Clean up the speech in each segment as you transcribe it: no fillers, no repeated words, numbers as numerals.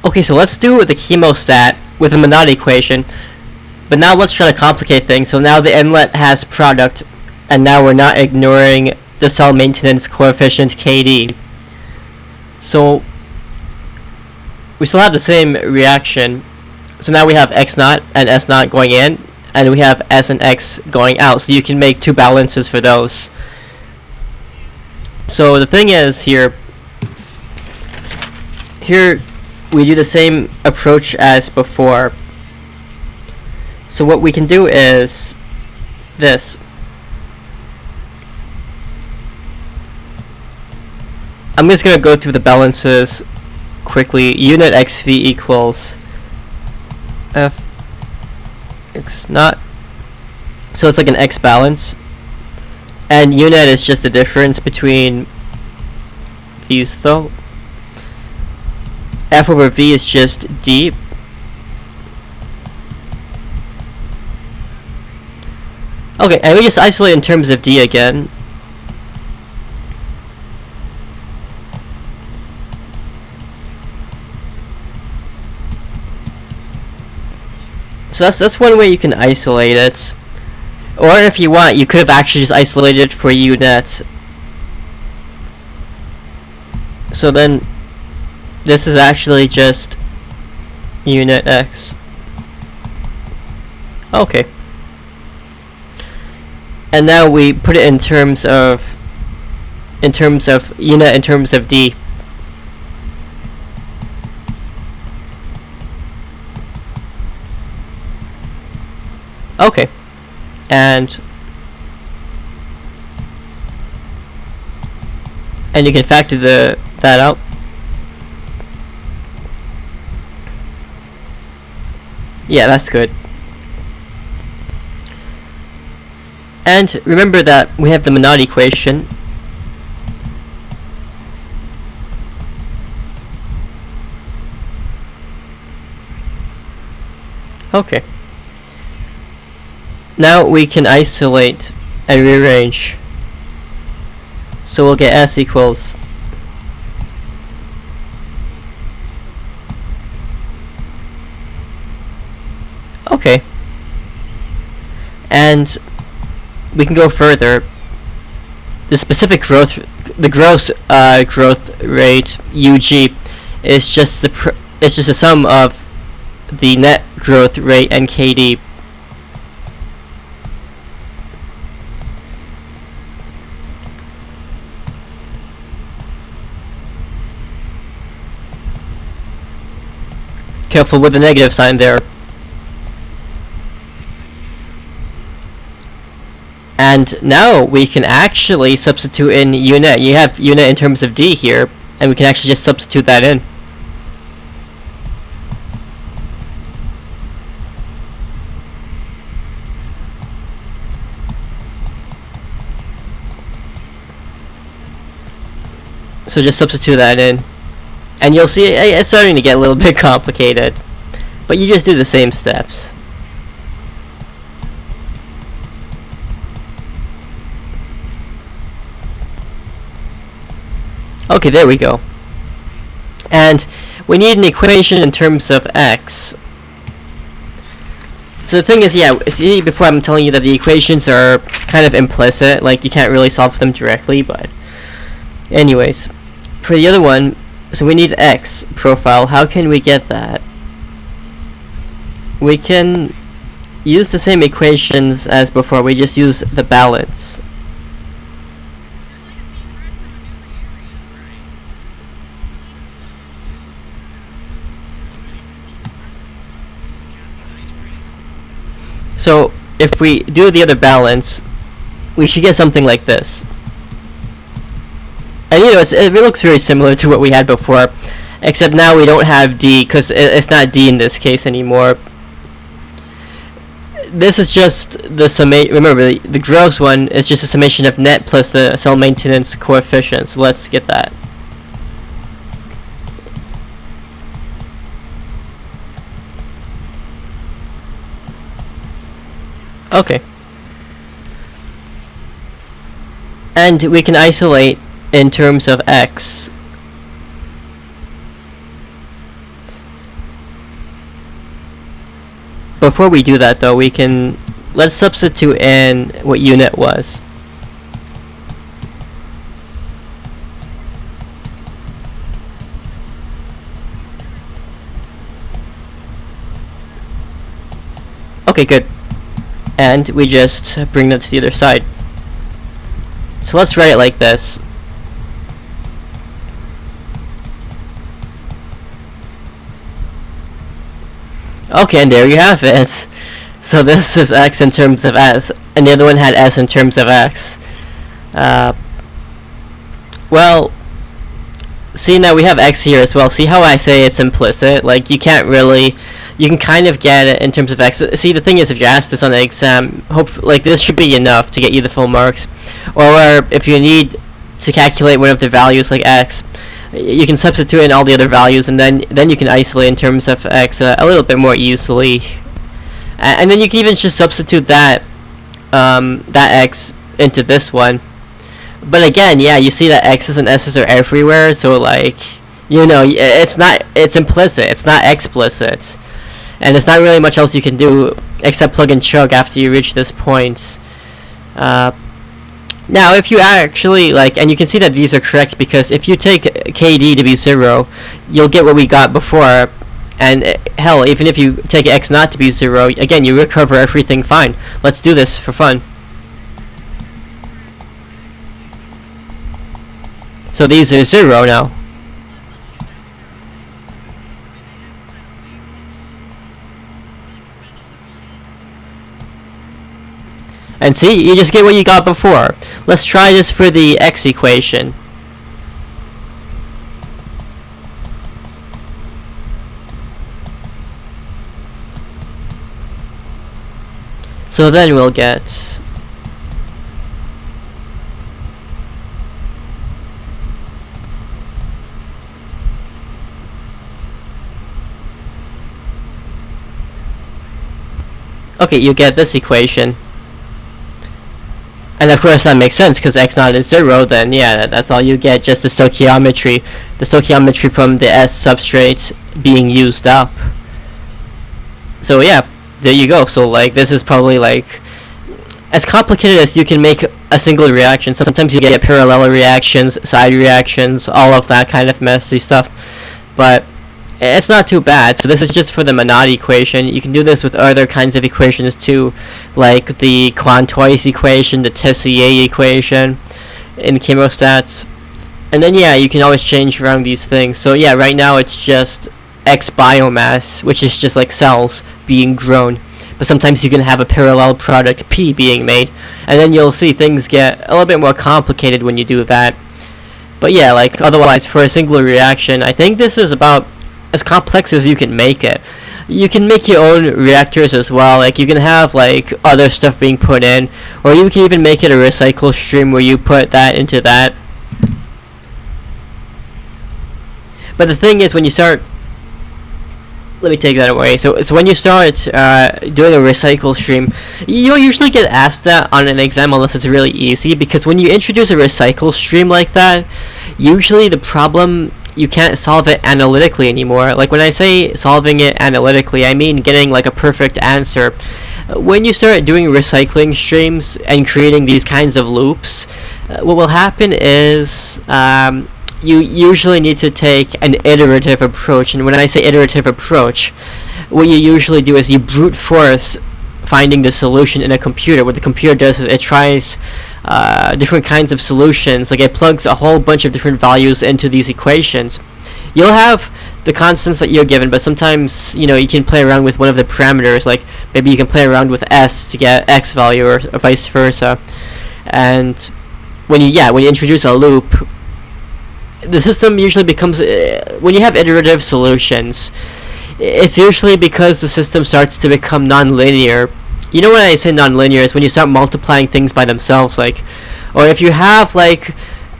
Okay, so let's do the chemostat with a Monod equation, but now let's try to complicate things. So now the inlet has product, and now we're not ignoring the cell maintenance coefficient KD. So we still have the same reaction. So now we have X naught and S naught going in, and we have S and X going out. So you can make two balances for those. So the thing is here we do the same approach as before. So what we can do is this. I'm just going to go through the balances quickly. Unit XV equals F X naught. So it's like an X balance. And unit is just the difference between these though. F over V is just D. Okay, and we just isolate in terms of D again. So that's one way you can isolate it. Or if you want, you could have actually just isolated it for unit. So then this is actually just unit X. Okay. And now we put it in terms of unit in terms of D. Okay. And you can factor that out. Yeah, that's good. And remember that we have the Monod equation. Okay. Now we can isolate and rearrange. So we'll get S equals okay. And we can go further. The specific growth, the gross growth rate (UG) is just the sum of the net growth rate and KD. Careful with the negative sign there. And now we can actually substitute in unit. You have unit in terms of D here, and we can actually just substitute that in. So just substitute that in. And you'll see it's starting to get a little bit complicated. But you just do the same steps. Okay, there we go. And we need an equation in terms of X. So the thing is, yeah, see before I'm telling you that the equations are kind of implicit, like you can't really solve them directly, but anyways. For the other one, so we need X profile. How can we get that? We can use the same equations as before. We just use the balance. So if we do the other balance, we should get something like this. And you know, it looks very similar to what we had before, except now we don't have D, because it's not D in this case anymore. This is just the summation. Remember, the gross one is just a summation of net plus the cell maintenance coefficient. So let's get that. Okay. And we can isolate in terms of X. before we do that though, let's substitute in what unit was. Okay, good. And we just bring that to the other side. So let's write it like this. Okay, and there you have it. So this is x in terms of s, and the other one had s in terms of x. Well, see, now we have x here as well. See how I say it's implicit? Like, you can't really... You can kind of get it in terms of x. See, the thing is, if you ask this on an exam, like, this should be enough to get you the full marks. Or if you need to calculate one of the values, like x, you can substitute in all the other values, and then you can isolate in terms of x a little bit more easily. And then you can even just substitute that x into this one. But again, yeah, you see that x's and s's are everywhere, so like, you know, it's implicit, it's not explicit. And there's not really much else you can do except plug and chug after you reach this point. Now, if you actually, like, and you can see that these are correct, because if you take KD to be 0, you'll get what we got before. And hell, even if you take x not to be 0, again, you recover everything fine. Let's do this for fun. So these are 0 now. And see, you just get what you got before. Let's try this for the x equation. So then we'll get... Okay, you get this equation. And of course that makes sense, because x naught is 0, then yeah, that's all you get, just the stoichiometry. The stoichiometry from the S substrate being used up. So yeah, there you go. So like, this is probably like as complicated as you can make a single reaction. Sometimes you get parallel reactions, side reactions, all of that kind of messy stuff. But it's not too bad. So this is just for the Monod equation. You can do this with other kinds of equations too, like the Quantoise equation, the Tessier equation in chemostats. And then yeah, you can always change around these things. So yeah, right now it's just X biomass, which is just like cells being grown. But sometimes you can have a parallel product P being made, and then you'll see things get a little bit more complicated when you do that. But yeah, like otherwise for a single reaction, I think this is about as complex as you can make it. You can make your own reactors as well. Like, you can have like other stuff being put in, or you can even make it a recycle stream where you put that into that. But the thing is, when you start, let me take that away. So when you start doing a recycle stream, you'll usually get asked that on an exam unless it's really easy, because when you introduce a recycle stream like that, usually the problem, you can't solve it analytically anymore. Like, when I say solving it analytically, I mean getting like a perfect answer. When you start doing recycling streams and creating these kinds of loops, what will happen is you usually need to take an iterative approach. And when I say iterative approach, what you usually do is you brute force finding the solution in a computer. What the computer does is it tries different kinds of solutions. Like, it plugs a whole bunch of different values into these equations. You'll have the constants that you're given, but sometimes, you know, you can play around with one of the parameters. Like, maybe you can play around with s to get x value, or vice versa. And when you introduce a loop, the system usually becomes, when you have iterative solutions, it's usually because the system starts to become non-linear. You know, when I say non-linear is when you start multiplying things by themselves, like, or if you have like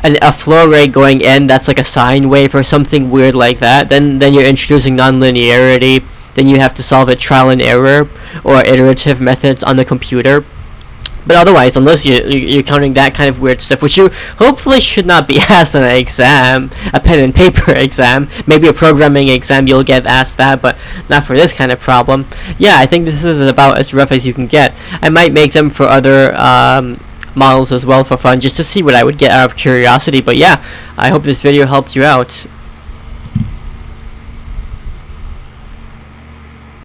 a flow rate going in that's like a sine wave or something weird like that, then you're introducing non-linearity. Then you have to solve it trial and error or iterative methods on the computer. But otherwise, unless you're counting that kind of weird stuff, which you hopefully should not be asked on an exam, a pen and paper exam, maybe a programming exam you'll get asked that, but not for this kind of problem. Yeah, I think this is about as rough as you can get. I might make them for other models as well for fun, just to see what I would get out of curiosity. But yeah, I hope this video helped you out.